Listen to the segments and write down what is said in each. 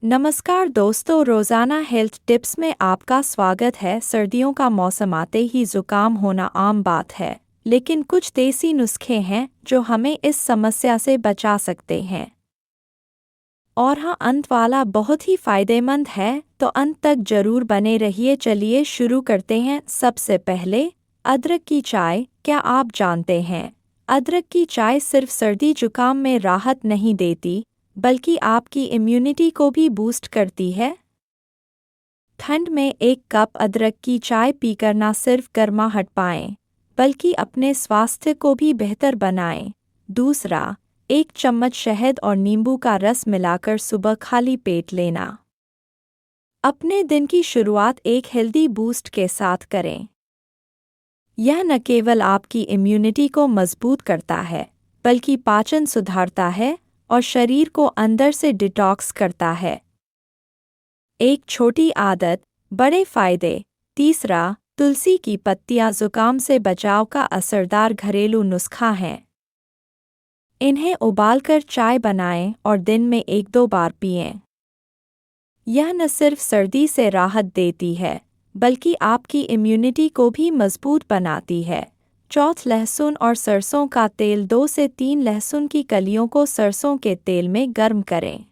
नमस्कार दोस्तों, रोज़ाना हेल्थ टिप्स में आपका स्वागत है। सर्दियों का मौसम आते ही ज़ुकाम होना आम बात है, लेकिन कुछ देसी नुस्खे हैं जो हमें इस समस्या से बचा सकते हैं। और हाँ, अंत वाला बहुत ही फ़ायदेमंद है, तो अंत तक ज़रूर बने रहिए। चलिए शुरू करते हैं। सबसे पहले, अदरक की चाय। क्या आप जानते हैं, अदरक की चाय सिर्फ सर्दी जुकाम में राहत नहीं देती, बल्कि आपकी इम्यूनिटी को भी बूस्ट करती है। ठंड में एक कप अदरक की चाय पीकर न सिर्फ गर्माहट पाएं, बल्कि अपने स्वास्थ्य को भी बेहतर बनाएं। दूसरा, एक चम्मच शहद और नींबू का रस मिलाकर सुबह खाली पेट लेना। अपने दिन की शुरुआत एक हेल्दी बूस्ट के साथ करें। यह न केवल आपकी इम्यूनिटी को मजबूत करता है, बल्कि पाचन सुधारता है और शरीर को अंदर से डिटॉक्स करता है। एक छोटी आदत, बड़े फायदे। तीसरा, तुलसी की पत्तियां जुकाम से बचाव का असरदार घरेलू नुस्खा है। इन्हें उबालकर चाय बनाएं और दिन में 1-2 बार पिएं। यह न सिर्फ सर्दी से राहत देती है, बल्कि आपकी इम्यूनिटी को भी मजबूत बनाती है। चौथ, लहसुन और सरसों का तेल। 2 से 3 लहसुन की कलियों को सरसों के तेल में गर्म करें।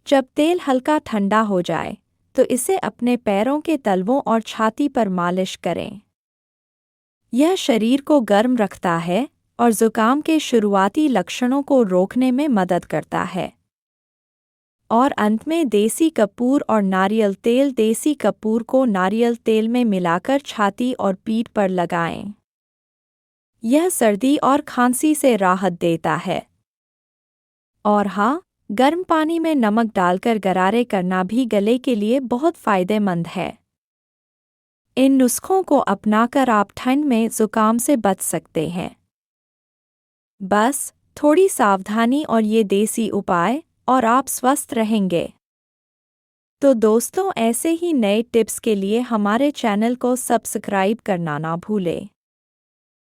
जब तेल हल्का ठंडा हो जाए, तो इसे अपने पैरों के तलवों और छाती पर मालिश करें। यह शरीर को गर्म रखता है और जुकाम के शुरुआती लक्षणों को रोकने में मदद करता है। और अंत में, देसी कपूर और नारियल तेल। देसी कपूर को नारियल तेल में मिलाकर छाती और पीठ पर लगाएं। यह सर्दी और खांसी से राहत देता है। और हाँ, गर्म पानी में नमक डालकर गरारे करना भी गले के लिए बहुत फ़ायदेमंद है। इन नुस्खों को अपनाकर आप ठंड में जुकाम से बच सकते हैं। बस थोड़ी सावधानी और ये देसी उपाय, और आप स्वस्थ रहेंगे। तो दोस्तों, ऐसे ही नए टिप्स के लिए हमारे चैनल को सब्सक्राइब करना ना भूलें।